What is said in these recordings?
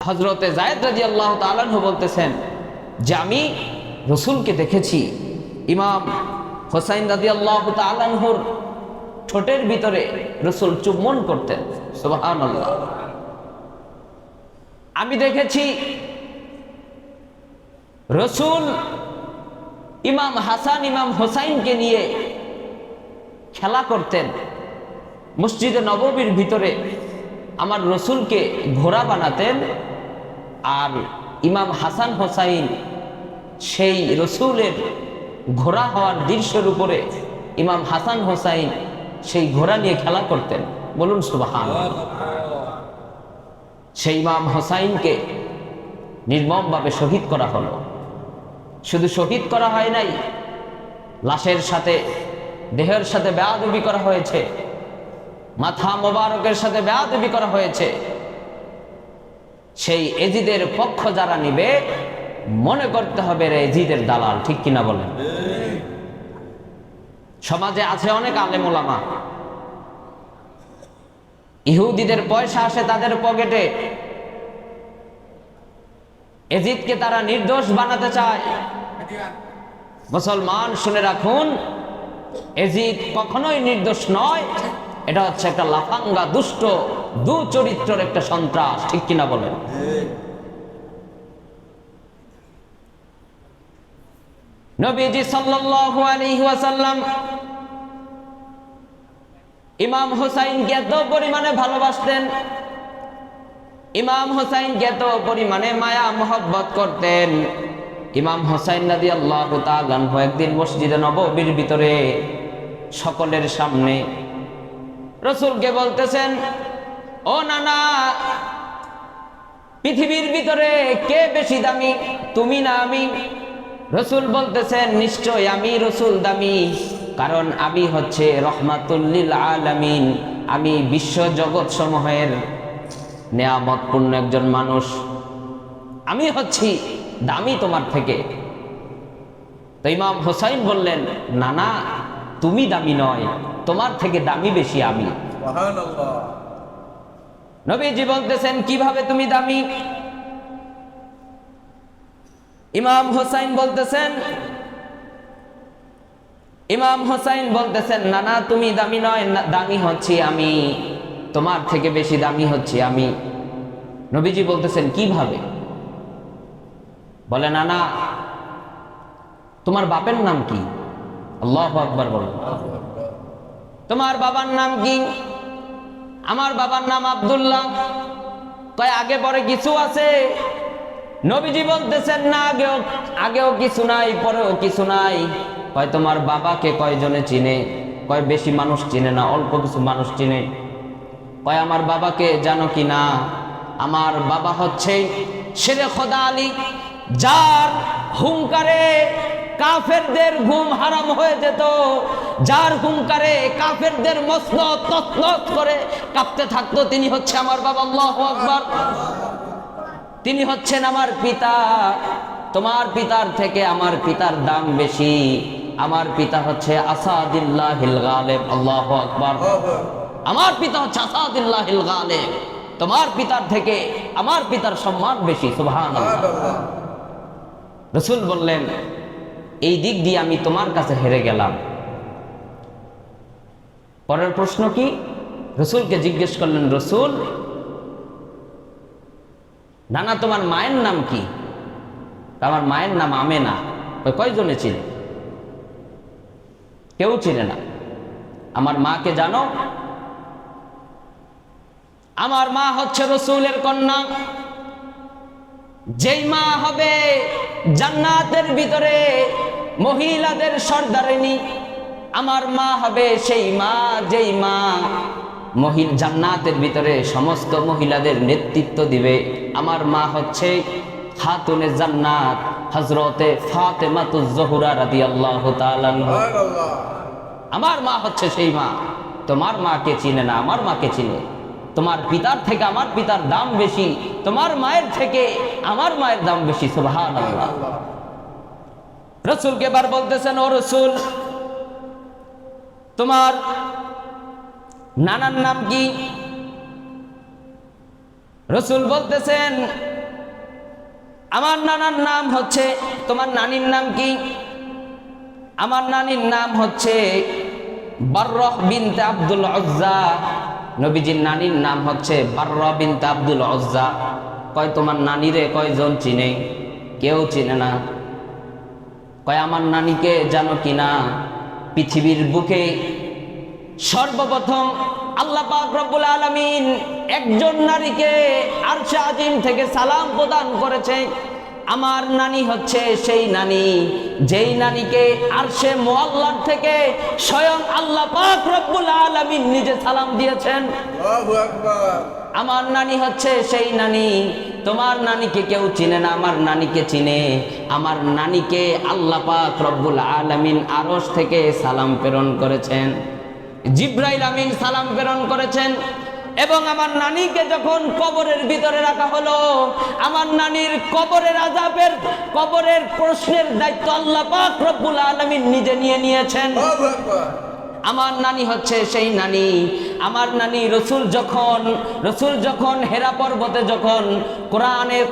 হযরতে যায়েদ রাদিয়াল্লাহু তাআলা আনহু বলতেছেন যে আমি রাসূলকে দেখেছি ইমাম হোসাইন রাদিয়াল্লাহু তাআলা আনহুর ঠোঁটের ভিতরে রাসূল চুম্বন করতেন। সুবহানাল্লাহ। আমি দেখেছি রাসূল ইমাম হাসান ইমাম হোসাইনকে নিয়ে খেলা করতেন। মসজিদে নববীর ভিতরে আমার রাসূলকে ঘোড়া বানাতেন, আর ইমাম হাসান হোসাইন সেই রাসূলের ঘোড়া হওয়ার দৃশ্যের উপরে ইমাম হাসান হোসাইন সেই ঘোড়া নিয়ে খেলা করতেন। বলুন সুবহানাল্লাহ। সেই ইমাম হোসাইনকে নির্মমভাবে শহীদ করা হলো। শুধু শহীদ করা হয় নাই, লাশের সাথে দেহের সাথে বেয়াদবি করা হয়েছে, মাথা মোবারকের সাথে বেয়াদবি করা হয়েছে। সেই এজিদের পক্ষ যারা নিবে মনে করতে হবে রে এজিদের দালাল। ঠিক কিনা বলেন? সমাজে আছে অনেক আলেম ওলামা, ইহুদিদের পয়সা আসে তাদের পকেটে, এজিদকে তারা নির্দোষ বানাতে চায়। মুসলমান শুনে রাখুন, এজিদ কখনোই নির্দোষ নয়। এটা হচ্ছে একটা লাফাঙ্গা দুষ্ট দুচরিত্রের একটা সন্ত্রাস। ঠিক কিনা বলেন? নবীজি সাল্লাল্লাহু আলাইহি ওয়াসাল্লাম ইমাম হোসাইনকে এত পরিমাণে ভালোবাসতেন, ইমাম হোসাইনকে এত পরিমাণে মায়া মোহব্বত করতেন। ইমাম হোসাইন রাদিয়াল্লাহু তাআলা আনহু একদিন মসজিদে নববীর ভিতরে সকলের সামনে রাসূলকে বলতেছেন, ও নানা, পৃথিবীর ভিতরে কে বেশি দামি, তুমি না আমি? রাসূল বলতেছেন, নিশ্চয় আমি রাসূল দামি, কারণ আমি হচ্ছে রহমাতুল লিল আলামিন, আমি বিশ্ব জগৎ সমূহের নেয়ামতপূর্ণ একজন মানুষ, আমি হচ্ছি দামি তোমার থেকে। তো ইমাম হোসাইন বললেন, না না, তুমি দামি নয়, তোমার থেকে দামি বেশি আমি। সুবহানাল্লাহ। নবীজি বলতেছেন, কিভাবে তুমি দামি? ইমাম হোসাইন বলতেছেন, না না, তুমি দামি নয়, দামি হচ্ছি আমি, তোমার থেকে বেশি দামি হচ্ছি আমি। নবীজি বলতেছেন, কিভাবে? বলে, না না, তোমার বাপের নাম কি? আল্লাহু আকবার বলেন। তোমার বাবার নাম কি? আমার বাবার নাম আব্দুল্লাহ। কয় আগে পরে কিছু আছে? নবীজি বলতেছেন, না, আগেও কিছু নাই, পরেও কিছু নাই। কয় তোমার বাবাকে কয়জনে চিনে? কয় বেশি মানুষ চিনে না, অল্প কিছু মানুষ চিনে। কয় আমার বাবাকে জানো কি না? আমার বাবা হচ্ছে শেরে খোদা আলী, যার হুঙ্কারে কাফেরদের ঘুম হারাম হয়ে যেত, যার হুঙ্কারে কাফেরদের মসনদ তসনদ করে কাঁপতে থাকতো, তিনি হচ্ছে আমার বাবা। আল্লাহু আকবার। তিনি হচ্ছেন আমার পিতা। তোমার পিতার থেকে আমার পিতার দাম বেশি। আমার পিতা হচ্ছে আসাদুল্লাহিল গালিব। আল্লাহু আকবার। আমার পিতা হচ্ছে আসাদুল্লাহিল গালিব। তোমার পিতার থেকে আমার পিতার সম্মান বেশি। সুবহানাল্লাহ। রাসূল বললেন, এই দিক দিয়ে আমি তোমার কাছে হেরে গেলাম। পরের প্রশ্ন কি? রাসূলকে জিজ্ঞেস করলেন, রাসূল, নানা, তোমার মায়ের নাম কি? আমার মায়ের নাম আমেনা। কয়জনে চিনে? কেউ চিনে না। আমার মাকে জানো? আমার মা হচ্ছে রাসূলের কন্যা। যেই মা হবে জান্নাতের ভিতরে মহিলাদের সর্দারিনী, আমার মা হবে সেই মা, যেই মা জান্নাতের ভিতরে সমস্ত মহিলাদের নেতৃত্ব দিবে। আমার মা হচ্ছে খাতুনে জান্নাত হযরতে ফাতেমাতুজ জোহরা রাদিয়াল্লাহু তাআলা আনহা। আমার মা হচ্ছে সেই মা। তোমার মাকে চিনে না, আমার মাকে চিনে। তোমার পিতার থেকে আমার পিতার দাম বেশি, তোমার মায়ের থেকে আমার মায়ের দাম বেশি। সুবহানাল্লাহ। রাসূলকে বার বলতেছেন, ও রাসূল, তোমার নানার নাম কি? রাসূল বলতেছেন, আমার নানার নাম হচ্ছে, তোমার নানির নাম কি? আমার নানির নাম হচ্ছে বাররাহ বিনতে আব্দুল উজ্জা। নবীজির নানির নাম হচ্ছে বাররাহ বিনতে আব্দুল উজ্জা। কয় তোমার নানিরে কয়জন চিনে? কেউ চিনে না। কয় আমার নানিকে জানো কিনা? পৃথিবীর বুকে সর্বপ্রথম আল্লাহ পাক রব্বুল আলামিন একজন নারীকে আরশে আজিম থেকে সালাম প্রদান করেছে। আমার নানি হচ্ছে সেই নানি, যেই নানিকে আরশে মুআল্লার থেকে স্বয়ং আল্লাহ পাক রব্বুল আলামিন নিজে সালাম দিয়েছেন। আল্লাহু আকবার। আমার নানি হচ্ছে সেই নানি। তোমার নানিকে কেউ চিনে না, আমার নানিকে চিনে। আমার নানিকে আল্লাহ পাক রব্বুল আলামিন আরশ থেকে সালাম প্রেরণ করেছেন, জিব্রাইল আমিন সালাম প্রেরণ করেছেন। এবং আমার নানিকে যখন কবরের ভিতরে রাখা হলো, আমার নানির কবরের আযাবের, কবরের প্রশ্নের দায়িত্ব আল্লাহ পাক রব্বুল আলামিন নিজে নিয়ে নিয়েছেন। আমার নানি হচ্ছে সেই নানি। আমার নানি রসুল যখন হেরা পর্বতে যখন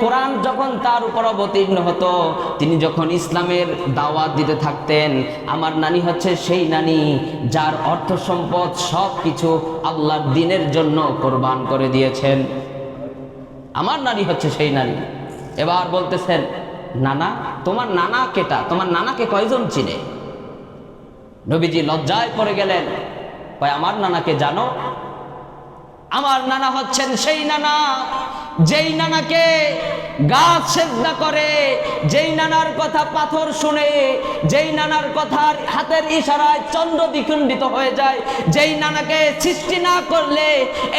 কোরআন যখন তার উপর অবতীর্ণ হতো, তিনি যখন ইসলামের দাওয়াত দিতে থাকতেন, আমার নানি হচ্ছে সেই নানি যার অর্থ সম্পদ সব কিছু আল্লাহর দ্বীনের জন্য কোরবান করে দিয়েছেন। আমার নানি হচ্ছে সেই নানি। এবার বলতেছেন, নানা, তোমার নানা কেটা? তোমার নানাকে কয়জন চিনে? নবীজি লজ্জায় পড়ে গেলেন। কয় আমার নানাকে জানো? আমার নানা হচ্ছেন সেই নানা যেই নানাকে গাছ সেজদা করে, যেই নানার কথা পাথর শুনে, যেই নানার কথার হাতের ইশারায় চন্দ্র দ্বিখণ্ডিত হয়ে যায়, যেই নানাকে সৃষ্টি না করলে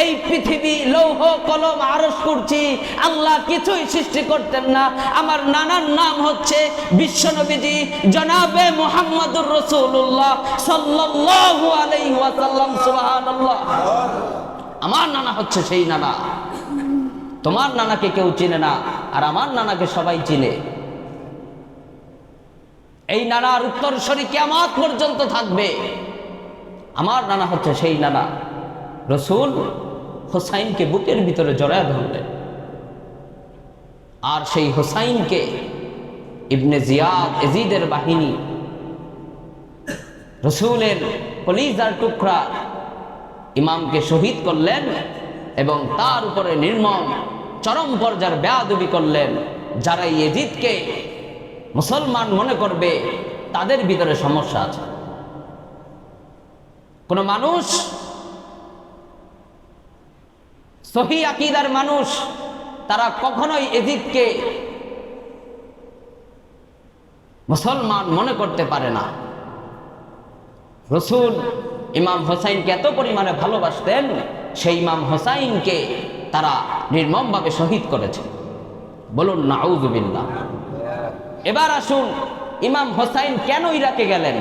এই পৃথিবী লৌহ কলম আরশ কুরসি আল্লাহ কিছুই সৃষ্টি করতেন না। আমার নানার নাম হচ্ছে বিশ্বনবীজি জনাবে মুহাম্মদুর রাসূলুল্লাহ সাল্লাল্লাহু আলাইহি ওয়াসাল্লাম। সুবহানাল্লাহ। আমার নানা হচ্ছে সেই নানা। তোমার নানাকে কেউ চিনে না, আর আমার নানাকে সবাই চিনে। এই নানার উত্তরসূরি কিয়ামত পর্যন্ত থাকবে। আমার নানা হচ্ছে সেই নানা। রাসূল হোসাইনকে বুকের ভিতরে জড়ায় ধরলেন, আর সেই হোসাইনকে ইবনে জিয়াদ এজিদের বাহিনী রাসূলের কলিজার টুকরা ইমামকে শহীদ করলেন এবং তার উপরে নির্মম চরম পর্যায়ের বেয়াদবি করলেন। যারা ইয়েজিদকে মুসলমান মনে করবে তাদের ভিতরে সমস্যা আছে। কোন মানুষ সহি আকীদার মানুষ তারা কখনোই ইয়েজিদকে মুসলমান মনে করতে পারে না। রাসূল ইমাম হোসাইনকে এত পরিমাণে ভালোবাসতেন, সেই ইমাম হোসাইনকে তারা নির্মমভাবে শহীদ করেছে। বলুন নাউযুবিল্লাহ। এবার আসুন, ইমাম হোসাইন কেন ইরাকে গেলেন?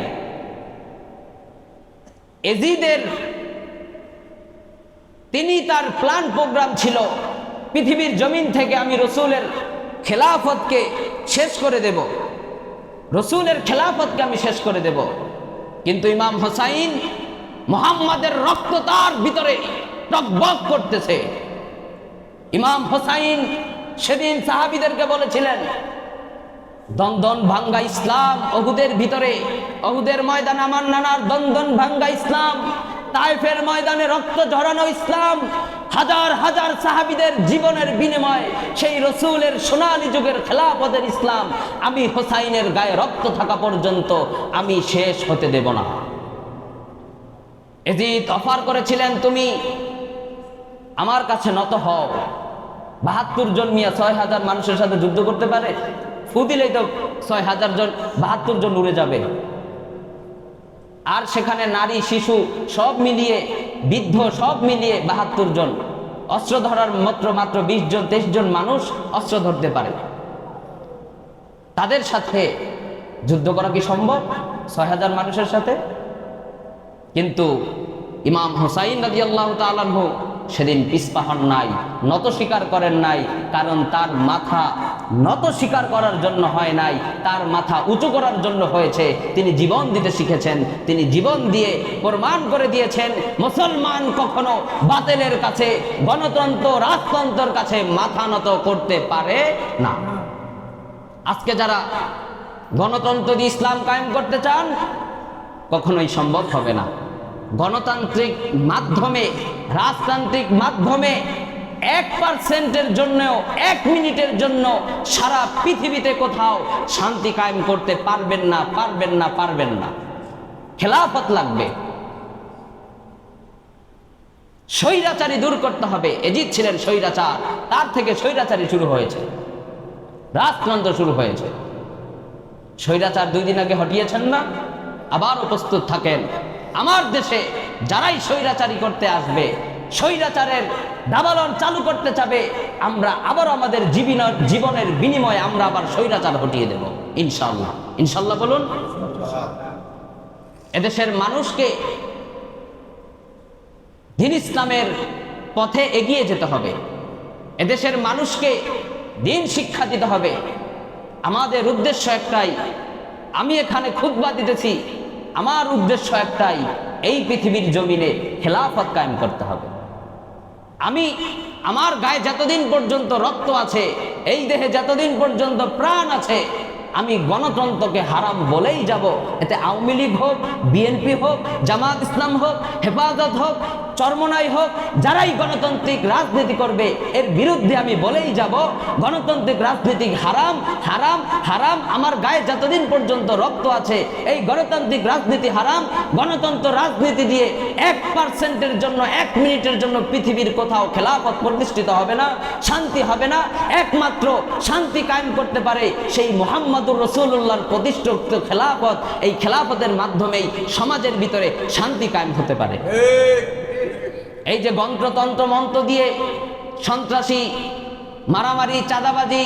এজিদের তিনি তার প্ল্যান প্রোগ্রাম ছিল, পৃথিবীর জমিন থেকে আমি রাসূলের খেলাফতকে শেষ করে দেব, রাসূলের খেলাফতকে আমি শেষ করে দেব। কিন্তু ইমাম হোসাইন, মুহাম্মাদের রক্ত তার ভিতরে টকবক করতেছে। ইমাম হোসাইন সেদিন সাহাবীদেরকে বলেছিলেন, দন্দন ভাঙ্গা ইসলাম উহুদের ভিতরে, উহুদের ময়দানে আমার নানার দন্দন ভাঙ্গা ইসলাম, তায়েফের ময়দানে রক্ত ঝরানো ইসলাম, হাজার হাজার সাহাবীদের জীবনের বিনিময়ে সেই রাসূলের সোনালী যুগের খেলাফতের ইসলাম আমি হোসাইনের গায়ে রক্ত থাকা পর্যন্ত আমি শেষ হতে দেব না। এজিদ অফার করেছিলেন, তুমি আমার কাছে নত হও। ৭২ জন মিয়া ৬,০০০ মানুষের সাথে যুদ্ধ করতে পারে? ফু দিলেই তো ৬,০০০ জন, ৭২ জন উড়ে যাবে। আর সেখানে নারী শিশু সব মিলিয়ে, বৃদ্ধ সব মিলিয়ে ৭২ জন। অস্ত্র ধরার মাত্র ২০ জন ২৩ জন মানুষ অস্ত্র ধরতে পারে। তাদের সাথে যুদ্ধ করা কি সম্ভব ৬,০০০ মানুষের সাথে? কিন্তু ইমাম হোসাইন রাদিয়াল্লাহু তাআলা আনহু সেদিন পিছপা হন নাই, নত স্বীকার করেন নাই। কারণ তার মাথা নত স্বীকার করার জন্য হয় নাই, তার মাথা উঁচু করার জন্য হয়েছে। তিনি জীবন দিতে শিখেছেন, তিনি জীবন দিয়ে প্রমাণ করে দিয়েছেন মুসলমান কখনো বাতিলের কাছে, গণতন্ত্র রাজতন্ত্রের কাছে মাথা নত করতে পারে না। আজকে যারা গণতন্ত্র দিয়ে ইসলাম কায়েম করতে চান, কখনোই সম্ভব হবে না। গণতান্ত্রিক মাধ্যমে, রাজতান্ত্রিক মাধ্যমে 1% জন্যও 1 মিনিটের জন্য সারা পৃথিবীতে কোথাও শান্তি কায়েম করতে পারবেন না, পারবেন না, পারবেন না। খেলাফত লাগবে। স্বৈরাচারী দূর করতে হবে। এজিদ ছিলেন স্বৈরাচার, তার থেকে স্বৈরাচারী শুরু হয়েছে, রাজতন্ত্র শুরু হয়েছে। স্বৈরাচার 2 দিন আগে হটিয়েছেন না, আবার প্রস্তুত থাকেন। আমার দেশে যারাই স্বৈরাচারী করতে আসবে, স্বৈরাচারের দাবালন চালু করতে চাবে, আমরা আবার আমাদের জীবনের বিনিময়ে আমরা আবার স্বৈরাচার হটিয়ে দেব ইনশাআল্লাহ। ইনশাআল্লাহ বলুন। এদেশের মানুষকে দ্বীন ইসলামের পথে এগিয়ে যেতে হবে। এদেশের মানুষকে দ্বীন শিক্ষা দিতে হবে। আমাদের উদ্দেশ্য একটাই। আমি এখানে খুতবা দিতেছি, আমার উদ্দেশ্য একটাই, এই পৃথিবীর জমিনে খেলাফত কায়েম করতে হবে। আমি আমার গায়ে যতদিন পর্যন্ত রক্ত আছে, এই দেহে যতদিন পর্যন্ত প্রাণ আছে, আমি গণতন্ত্রকে হারাম বলেই যাব। এতে আওয়ামী লীগ হোক, বিএনপি হোক, জামাত ইসলাম হোক, হেফাজত হোক, চরমনাই হোক, যারাই গণতান্ত্রিক রাজনীতি করবে এর বিরুদ্ধে আমি বলেই যাব, গণতান্ত্রিক রাজনীতি হারাম, হারাম, হারাম। আমার গায়ে যতদিন পর্যন্ত রক্ত আছে এই গণতান্ত্রিক রাজনীতি হারাম। গণতন্ত্র রাজনীতি দিয়ে 1% জন্য, 1 মিনিটের জন্য পৃথিবীর কোথাও খেলাফত প্রতিষ্ঠিত হবে না, শান্তি হবে না। একমাত্র শান্তি কায়েম করতে পারে সেই মুহাম্মদুর রাসূলুল্লাহর প্রতিষ্ঠিত খেলাফত। এই খেলাফতের মাধ্যমেই সমাজের ভিতরে শান্তি কায়েম হতে পারে। এই যে গণতন্ত্র মন্ত্র দিয়ে সন্ত্রাসী, মারামারি, চাঁদাবাজি,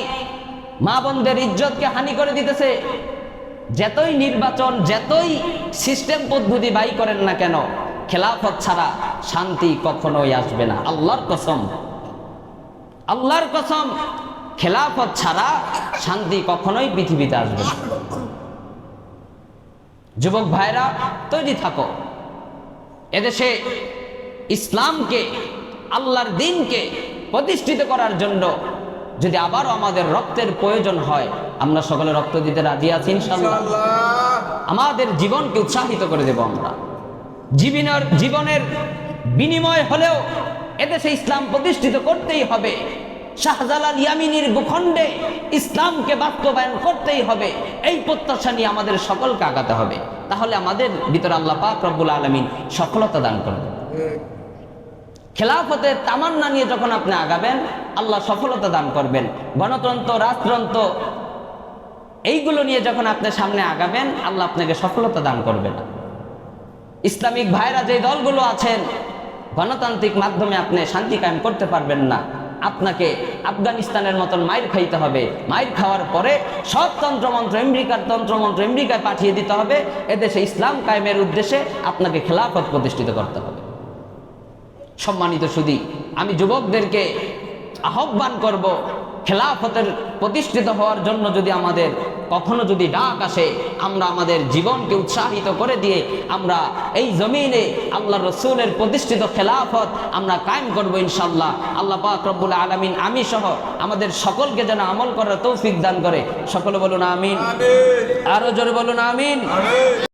মা বোনদের ইজ্জতকে হানি করে দিতেছে, যতই নির্বাচন, যতই সিস্টেম পদ্ধতি বাই করেন না কেন, খেলাফত ছাড়া শান্তি কখনোই আসবে না। আল্লাহর কসম, আল্লাহর কসম, খেলাফত ছাড়া শান্তি কখনোই পৃথিবীতে আসবে না। যুবক ভাইরা তৈরি থাকো। এদেশে ইসলামকে, আল্লাহর দ্বীনকে প্রতিষ্ঠিত করার জন্য যদি আবারও আমাদের রক্তের প্রয়োজন হয়, আমরা সকলে রক্ত দিতে রাজি আছি ইনশাআল্লাহ। আমাদের জীবনকে উৎসাহিত করে দেব আমরা। জীবনের বিনিময় হলেও এদেশে ইসলাম প্রতিষ্ঠিত করতেই হবে। শাহজালাল ইয়ামিনীর ভূখণ্ডে ইসলামকে বাস্তবায়ন করতেই হবে। এই প্রত্যাশা নিয়ে আমাদের সকলকে আগাতে হবে। তাহলে আমাদের ভিতরে আল্লাহ পাক রব্বুল আলামিন সফলতা দান করবেন। খেলাফতের তামান্না নিয়ে যখন আপনি আগাবেন, আল্লাহ সফলতা দান করবেন। গণতন্ত্র, রাজতন্ত্র, এইগুলো নিয়ে যখন আপনি সামনে আগাবেন, আল্লাহ আপনাকে সফলতা দান করবেন। ইসলামিক ভাইরা যে দলগুলো আছেন, গণতান্ত্রিক মাধ্যমে আপনি শান্তি কায়েম করতে পারবেন না। আপনাকে আফগানিস্তানের মতন মাইর খাইতে হবে। মাইর খাওয়ার পরে সব তন্ত্রমন্ত্র, আমেরিকার তন্ত্রমন্ত্র আমেরিকায় পাঠিয়ে দিতে হবে। এদেশে ইসলাম কায়েমের উদ্দেশ্যে আপনাকে খেলাফত প্রতিষ্ঠিত করতে হবে। সম্মানিত সুধী, আমি যুবকদেরকে আহ্বান করব, খেলাফতের প্রতিষ্ঠিত হওয়ার জন্য যদি আমাদের কখনো যদি ডাক আসে, আমরা আমাদের জীবনকে উৎসাহিত করে দিয়ে আমরা এই জমিনে আল্লাহর রাসূলের প্রতিষ্ঠিত খেলাফত আমরা কায়েম করব ইনশাআল্লাহ। আল্লাহ পাক রব্বুল আলামিন আমি সহ আমাদের সকলকে যেন আমল করার তৌফিক দান করে। সকলে বলুন আমিন। আরো জোরে বলুন আমিন।